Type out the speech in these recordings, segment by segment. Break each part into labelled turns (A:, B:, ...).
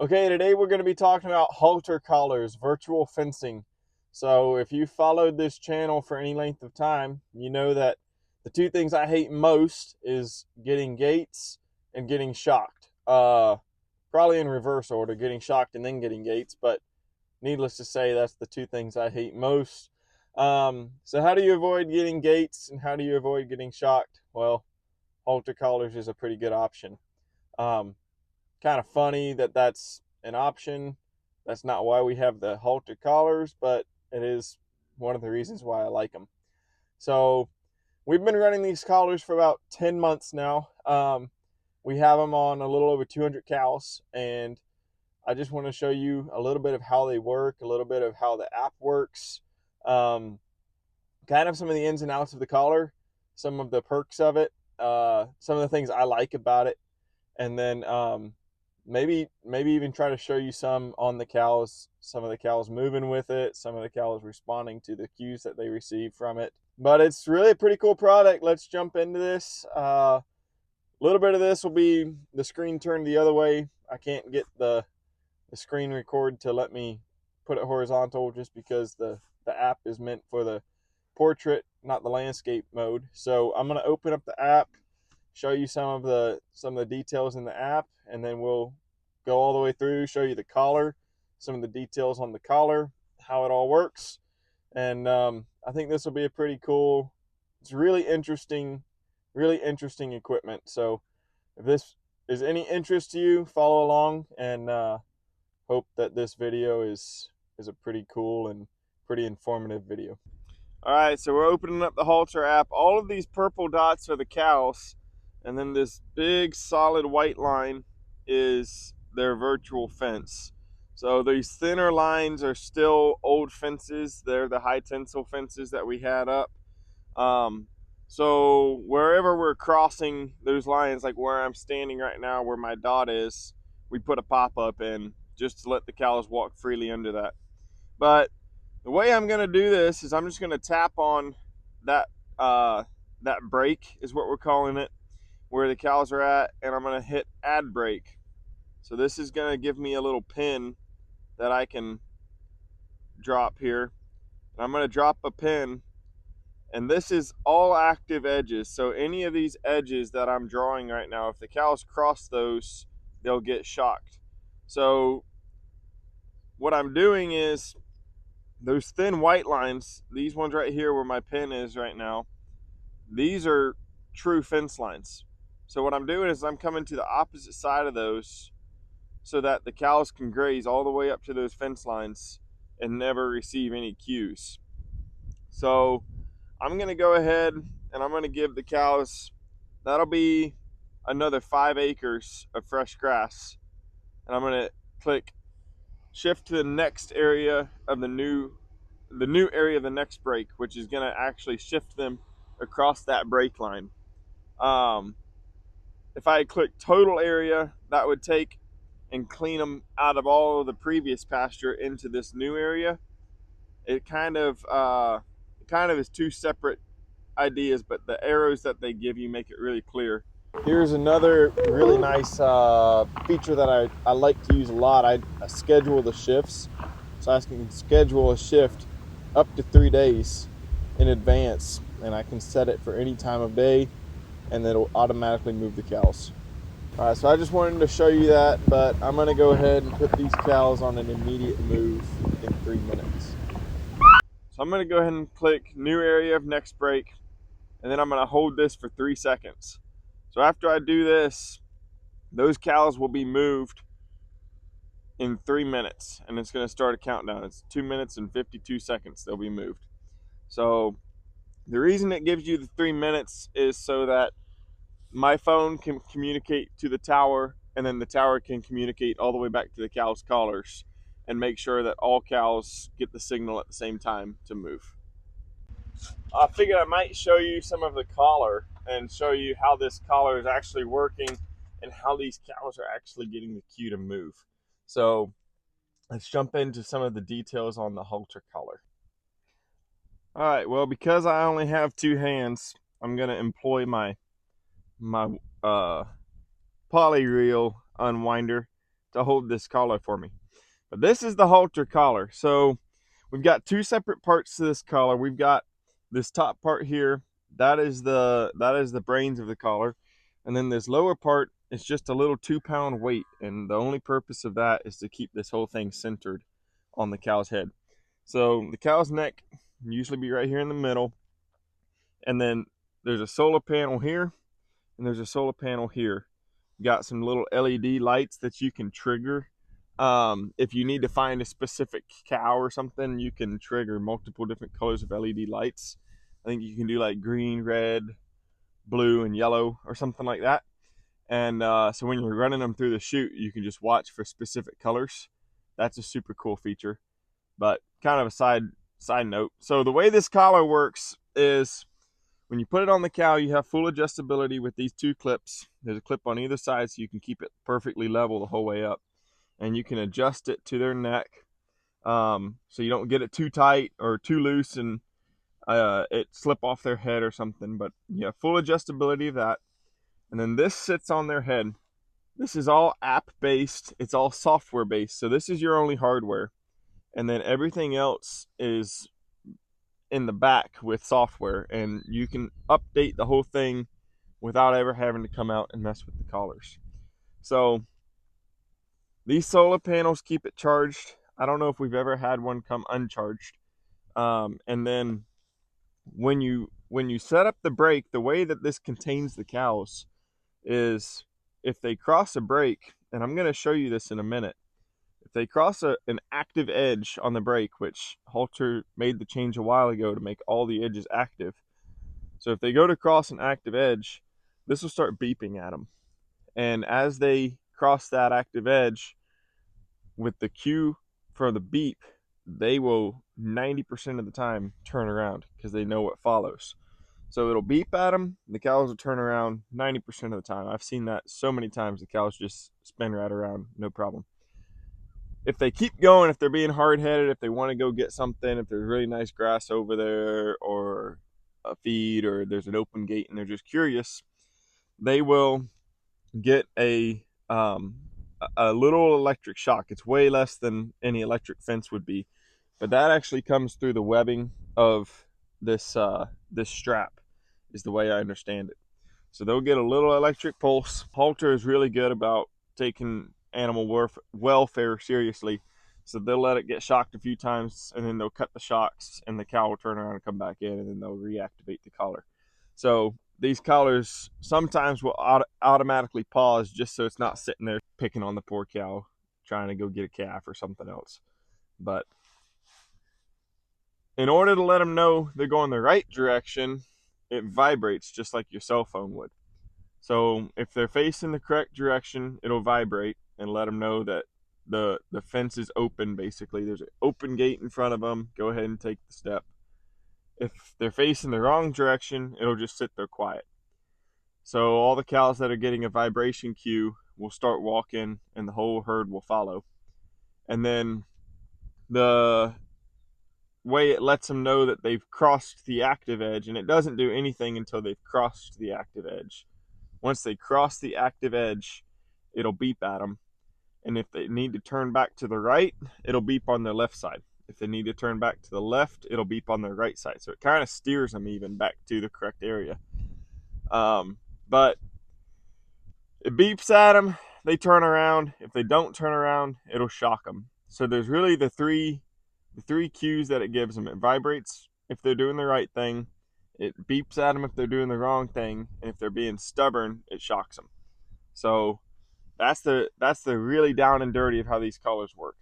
A: Okay, today we're going to be talking about halter collars, virtual fencing. So if you followed this channel for any length of time, you know that the two things I hate most is getting gates and getting shocked. Probably in reverse order, getting shocked and then getting gates, but needless to say, that's the two things I hate most. So how do you avoid getting gates and how do you avoid getting shocked? Well, halter collars is a pretty good option. Um, Kind of funny that that's an option. That's not why we have the halter collars, but it is one of the reasons why I like them. So we've been running these collars for about 10 months now. We have them on a little over 200 cows, and I just want to show you a little bit of how they work, a little bit of how the app works, um, kind of some of the ins and outs of the collar, some of the perks of it, some of the things I like about it, and then maybe even try to show you some on the cows, some of the cows moving with it, some of the cows responding to the cues that they receive from it. But it's really a pretty cool product. Let's jump into this. A little bit of this will be the screen turned the other way. I can't get the screen record to let me put it horizontal just because the app is meant for the portrait, not the landscape mode. So I'm going to open up the app, show you some of the details in the app, and then we'll go all the way through, show you the collar, some of the details on the collar, how it all works. And I think this will be a pretty cool, it's really interesting equipment. So if this is any interest to you, follow along, and hope that this video is a pretty cool and pretty informative video. All right, so we're opening up the Halter app. All of these purple dots are the cows, and then this big solid white line is their virtual fence. So these thinner lines are still old fences. They're the high tensile fences that we had up. So wherever we're crossing those lines, like where I'm standing right now, where my dot is, we put a pop-up in just to let the cows walk freely under that. But the way I'm going to do this is I'm just going to tap on that that brake is what we're calling it, where the cows are at, and I'm going to hit add brake. So this is going to give me a little pin that I can drop here. And I'm going to drop a pin, and this is all active edges. So any of these edges that I'm drawing right now, if the cows cross those, they'll get shocked. So what I'm doing is those thin white lines, these ones right here where my pin is right now, these are true fence lines. So what I'm doing is I'm coming to the opposite side of those so that the cows can graze all the way up to those fence lines and never receive any cues. So I'm going to go ahead and I'm going to give the cows, that'll be another 5 acres of fresh grass. And I'm going to click shift to the next area of the new area of the next break, which is going to actually shift them across that break line. If I click total area, that would take and clean them out of all of the previous pasture into this new area. It kind of is two separate ideas, but the arrows that they give you make it really clear. Here's another really nice feature that I like to use a lot. I schedule the shifts, so I can schedule a shift up to 3 days in advance, and I can set it for any time of day, and it'll automatically move the cows. All right, so I just wanted to show you that, but I'm going to go ahead and put these cows on an immediate move in 3 minutes. So I'm going to go ahead and click new area of next break, and then I'm going to hold this for 3 seconds. So after I do this, those cows will be moved in 3 minutes, and it's going to start a countdown. It's 2 minutes and 52 seconds they'll be moved. So the reason it gives you the 3 minutes is so that my phone can communicate to the tower, and then the tower can communicate all the way back to the cows' collars and make sure that all cows get the signal at the same time to move. I figured I might show you some of the collar and show you how this collar is actually working and how these cows are actually getting the cue to move. So let's jump into some of the details on the halter collar. All right, well, because I only have 2 hands, I'm going to employ my poly reel unwinder, to hold this collar for me. But this is the halter collar. So we've got two separate parts to this collar. We've got this top part here. That is the brains of the collar. And then this lower part is just a little 2-pound weight. And the only purpose of that is to keep this whole thing centered on the cow's head. So the cow's neck usually be right here in the middle. And then there's a solar panel here, and there's a solar panel here. Got some little LED lights that you can trigger. If you need to find a specific cow or something, you can trigger multiple different colors of LED lights. I think you can do like green, red, blue, and yellow or something like that. And so when you're running them through the chute, you can just watch for specific colors. That's a super cool feature. But kind of a side note. So the way this collar works is when you put it on the cow, you have full adjustability with these two clips. There's a clip on either side so you can keep it perfectly level the whole way up. And you can adjust it to their neck so you don't get it too tight or too loose and it slip off their head or something. But you have full adjustability of that. And then this sits on their head. This is all app based. It's all software based. So this is your only hardware. And then everything else is in the back with software, and you can update the whole thing without ever having to come out and mess with the collars. So these solar panels keep it charged. I don't know if we've ever had one come uncharged. And then when you set up the brake, the way that this contains the cows is if they cross a brake, and I'm going to show you this in a minute. If they cross an active edge on the brake, which Halter made the change a while ago to make all the edges active. So if they go to cross an active edge, this will start beeping at them. And as they cross that active edge, with the cue for the beep, they will 90% of the time turn around because they know what follows. So it'll beep at them, the cows will turn around 90% of the time. I've seen that so many times, the cows just spin right around, no problem. If they keep going, if they're being hard-headed, if they want to go get something, if there's really nice grass over there or a feed or there's an open gate and they're just curious, they will get a little electric shock. It's way less than any electric fence would be, but that actually comes through the webbing of this strap is the way I understand it. So they'll get a little electric pulse. Halter is really good about taking animal welfare seriously, so they'll let it get shocked a few times and then they'll cut the shocks and the cow will turn around and come back in and then they'll reactivate the collar. So these collars sometimes will automatically pause just so it's not sitting there picking on the poor cow trying to go get a calf or something else. But in order to let them know they're going the right direction, it vibrates just like your cell phone would. So if they're facing the correct direction, it'll vibrate and let them know that the fence is open. Basically, there's an open gate in front of them. Go ahead and take the step. If they're facing the wrong direction, it'll just sit there quiet. So all the cows that are getting a vibration cue will start walking and the whole herd will follow. And then the way it lets them know that they've crossed the active edge, and it doesn't do anything until they've crossed the active edge. Once they cross the active edge, it'll beep at them. And if they need to turn back to the right, it'll beep on their left side. If they need to turn back to the left, it'll beep on their right side. So it kind of steers them even back to the correct area. But it beeps at them, they turn around. If they don't turn around, it'll shock them. So there's really the three cues that it gives them. It vibrates if they're doing the right thing. It beeps at them if they're doing the wrong thing. And if they're being stubborn, it shocks them. So that's the really down and dirty of how these collars work.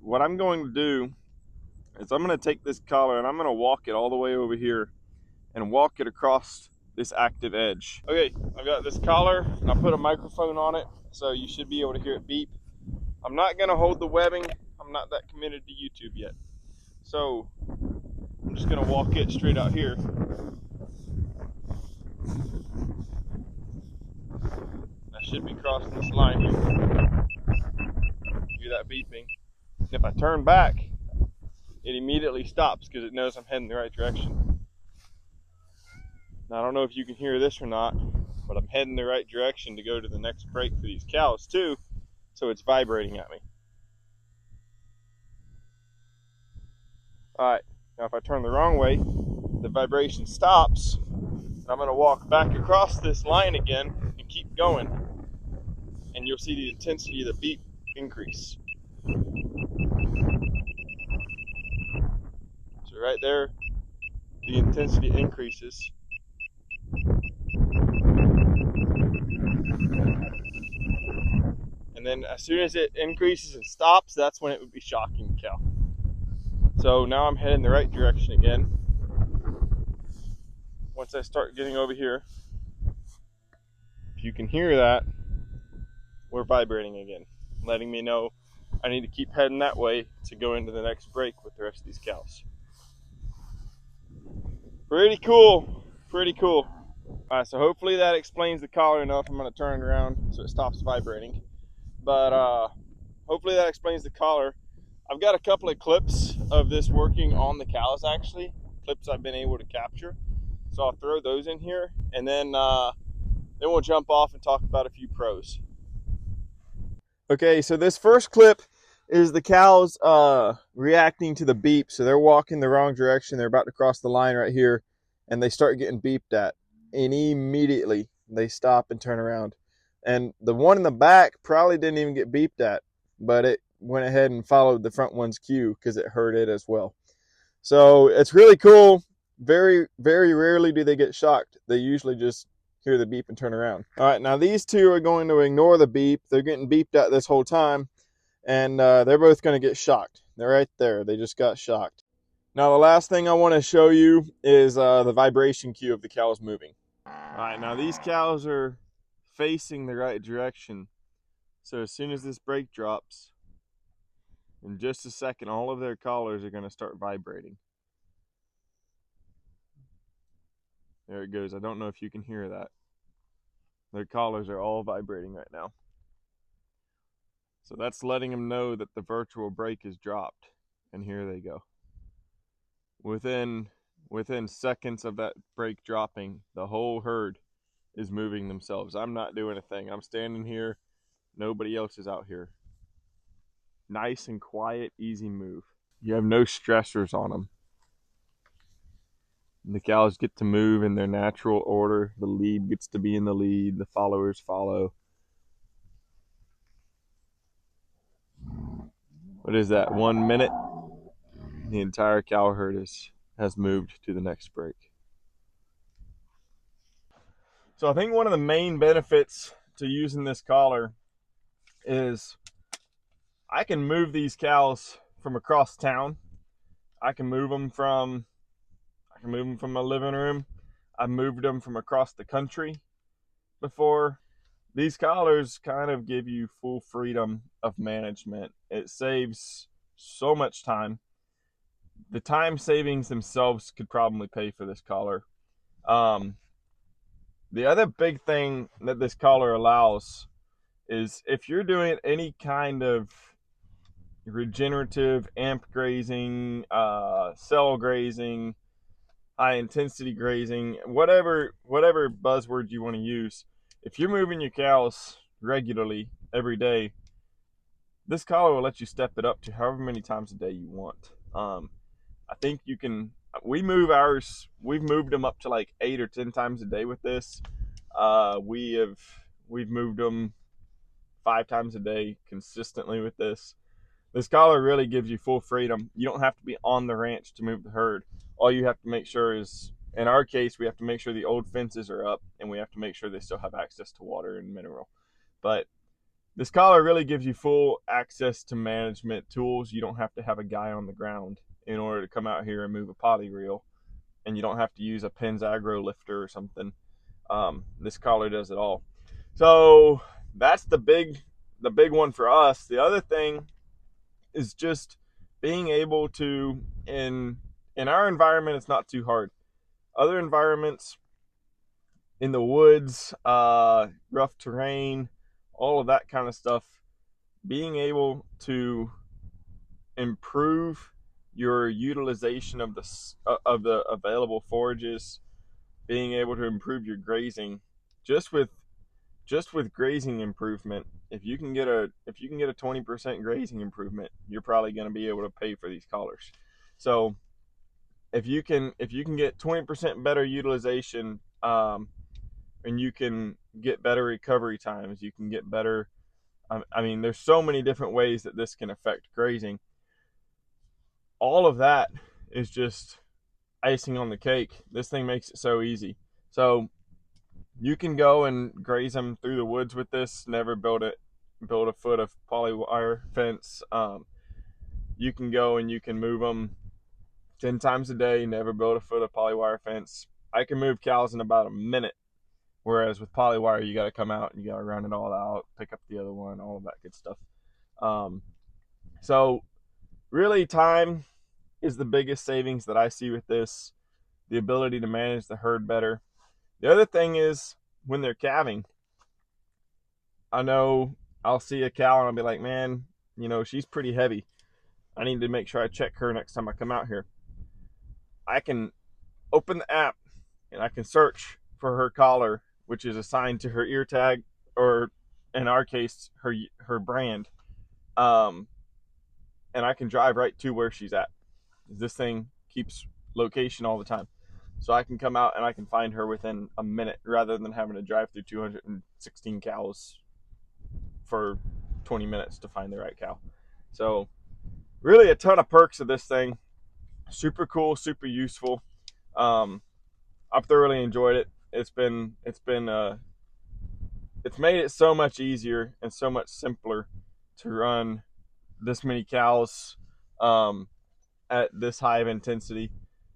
A: What I'm going to do is I'm going to take this collar and I'm going to walk it all the way over here and walk it across this active edge. Okay, I've got this collar and I put a microphone on it, so you should be able to hear it beep. I'm not going to hold the webbing. I'm not that committed to YouTube yet. So I'm just going to walk it straight out here. I should be crossing this line here. Hear that beeping. If I turn back, it immediately stops because it knows I'm heading the right direction. Now, I don't know if you can hear this or not, but I'm heading the right direction to go to the next break for these cows too. so it's vibrating at me. All right, now if I turn the wrong way, the vibration stops, and I'm going to walk back across this line again and keep going, and you'll see the intensity of the beep increase. So right there, the intensity increases. And then as soon as it increases and stops, that's when it would be shocking the cow. So now I'm heading the right direction again. Once I start getting over here, if you can hear that, we're vibrating again, letting me know I need to keep heading that way to go into the next break with the rest of these cows. Pretty cool, pretty cool. All right, so hopefully that explains the collar enough. I'm going to turn it around so it stops vibrating. But hopefully that explains the collar. I've got a couple of clips of this working on the cows, actually, clips I've been able to capture. So I'll throw those in here, and then we'll jump off and talk about a few pros. Okay, so this first clip is the cows reacting to the beep. So they're walking the wrong direction. They're about to cross the line right here, and they start getting beeped at. And immediately they stop and turn around. And the one in the back probably didn't even get beeped at, but it went ahead and followed the front one's cue because it heard it as well. So it's really cool. Very, very rarely do they get shocked. They usually just hear the beep and turn around. All right, now these two are going to ignore the beep. They're getting beeped at this whole time, and they're both going to get shocked. They're right there. They just got shocked. Now the last thing I want to show you is the vibration cue of the cows moving. All right, now these cows are facing the right direction. So as soon as this brake drops, in just a second, all of their collars are going to start vibrating. There it goes. I don't know if you can hear that. Their collars are all vibrating right now. So that's letting them know that the virtual brake is dropped. And here they go. Within seconds of that brake dropping, the whole herd is moving themselves. I'm not doing a thing. I'm standing here. Nobody else is out here. Nice and quiet, easy move. You have no stressors on them. The cows get to move in their natural order. The lead gets to be in the lead. The followers follow. What is that, 1 minute? The entire cow herd has moved to the next break. So I think one of the main benefits to using this collar is I can move these cows from across town. I can move them from my living room. I've moved them from across the country before. These collars kind of give you full freedom of management. It saves so much time. The time savings themselves could probably pay for this collar. The other big thing that this collar allows is if you're doing any kind of regenerative amp grazing, cell grazing, high intensity grazing, whatever buzzword you want to use, if you're moving your cows regularly every day, this collar will let you step it up to however many times a day you want. I think you can. We've moved them up to like 8 or 10 times a day with this. We've moved them 5 times a day consistently with this. This collar really gives you full freedom. You don't have to be on the ranch to move the herd. All you have to make sure is, in our case, we have to make sure the old fences are up, and we have to make sure they still have access to water and mineral. But this collar really gives you full access to management tools. You don't have to have a guy on the ground in order to come out here and move a potty reel, and you don't have to use a Penn's Agro lifter or something. This collar does it all. So that's the big one for us. The other thing is just being able to, in our environment, it's not too hard. Other environments, in the woods, rough terrain, all of that kind of stuff, being able to improve your utilization of the available forages, being able to improve your grazing, just with just with grazing improvement, if you can get a 20% grazing improvement, you're probably going to be able to pay for these collars. So if you can get 20% better utilization, and you can get better recovery times, you can get better. I mean, there's so many different ways that this can affect grazing. All of that is just icing on the cake. This thing makes it so easy. So you can go and graze them through the woods with this. Never build a foot of polywire fence. You can go and you can move them 10 times a day. Never build a foot of polywire fence. I can move cows in about a minute. Whereas with polywire, you got to come out and you got to run it all out, pick up the other one, all of that good stuff. So really, time is the biggest savings that I see with this. The ability to manage the herd better. The other thing is when they're calving, I know I'll see a cow and I'll be like, man, she's pretty heavy. I need to make sure I check her next time I come out here. I can open the app and I can search for her collar, which is assigned to her ear tag, or in our case, her brand. And I can drive right to where she's at. This thing keeps location all the time. So I can come out and I can find her within a minute rather than having to drive through 216 cows for 20 minutes to find the right cow. So really a ton of perks of this thing. Super cool, super useful. I've thoroughly enjoyed it. It's made it so much easier and so much simpler to run this many cows at this high of intensity.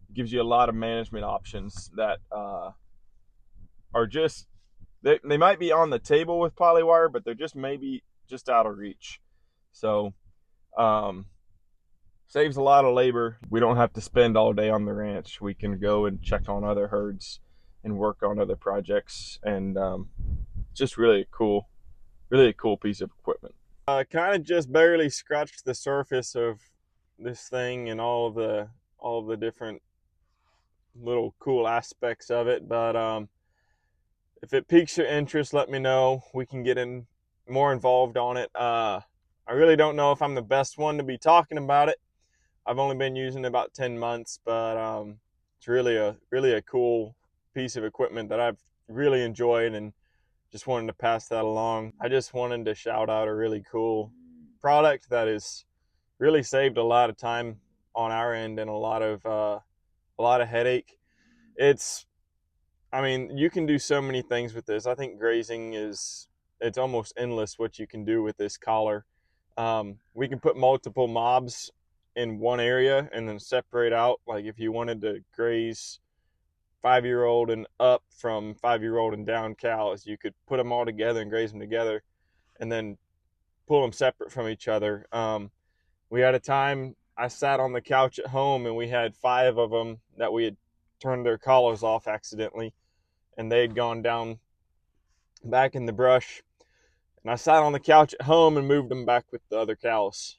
A: It gives you a lot of management options that are just, they might be on the table with polywire, but they're just maybe just out of reach. So saves a lot of labor. We don't have to spend all day on the ranch. We can go and check on other herds and work on other projects, and just really a cool piece of equipment. Kind of just barely scratched the surface of this thing and all of the different little cool aspects of it, but if it piques your interest, let me know. We can get more involved on it. I really don't know if I'm the best one to be talking about it. I've only been using it about 10 months, but it's really a cool piece of equipment that I've really enjoyed, and just wanted to pass that along. I just wanted to shout out a really cool product that has really saved a lot of time on our end and a lot of headache. I mean, you can do so many things with this. I think grazing it's almost endless what you can do with this collar. We can put multiple mobs in one area and then separate out. Like if you wanted to graze 5-year-old and up from 5-year-old and down cows, you could put them all together and graze them together and then pull them separate from each other. We had a time I sat on the couch at home and we had 5 of them that we had turned their collars off accidentally, and they had gone down back in the brush. And I sat on the couch at home and moved them back with the other cows.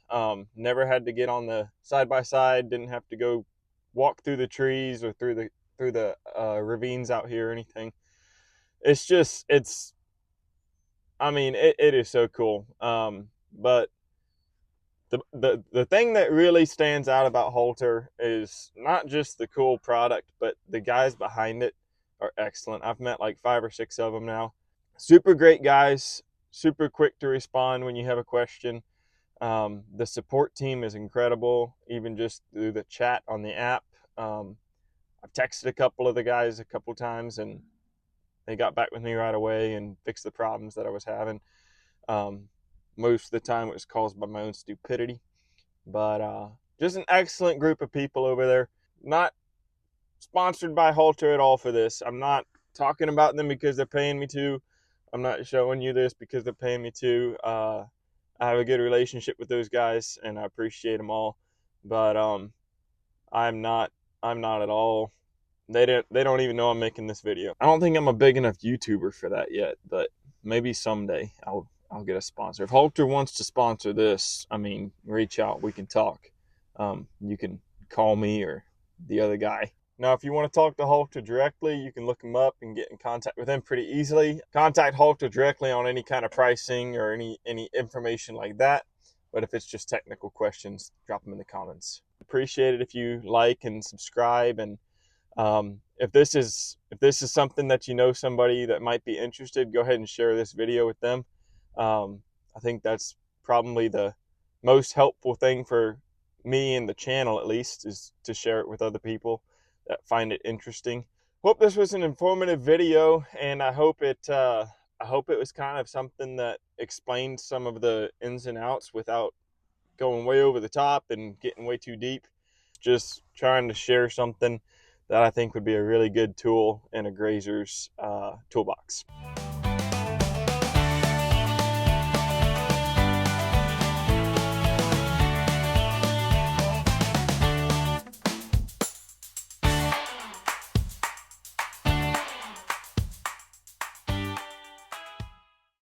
A: Never had to get on the side-by-side, didn't have to go walk through the trees or through the ravines out here or anything. It is so cool. But the thing that really stands out about Halter is not just the cool product, but the guys behind it are excellent. I've met like 5 or 6 of them now. Super great guys, super quick to respond when you have a question. The support team is incredible, even just through the chat on the app. I've texted a couple of the guys a couple times, and they got back with me right away and fixed the problems that I was having. Most of the time it was caused by my own stupidity, but just an excellent group of people over there. Not sponsored by Halter at all for this. I'm not talking about them because they're paying me to. I'm not showing you this because they're paying me to. I have a good relationship with those guys and I appreciate them all, but I'm not at all. They don't even know I'm making this video. I don't think I'm a big enough YouTuber for that yet, but maybe someday I'll get a sponsor. If Halter wants to sponsor this, I mean, reach out. We can talk. You can call me or the other guy. Now, if you want to talk to Halter directly, you can look them up and get in contact with them pretty easily. Contact Halter directly on any kind of pricing or any information like that. But if it's just technical questions, drop them in the comments. Appreciate it if you like and subscribe. And if this is something that you know somebody that might be interested, go ahead and share this video with them. I think that's probably the most helpful thing for me and the channel, at least, is to share it with other people that find it interesting. Hope this was an informative video, and I hope it was kind of something that explained some of the ins and outs without going way over the top and getting way too deep. Just trying to share something that I think would be a really good tool in a grazer's toolbox.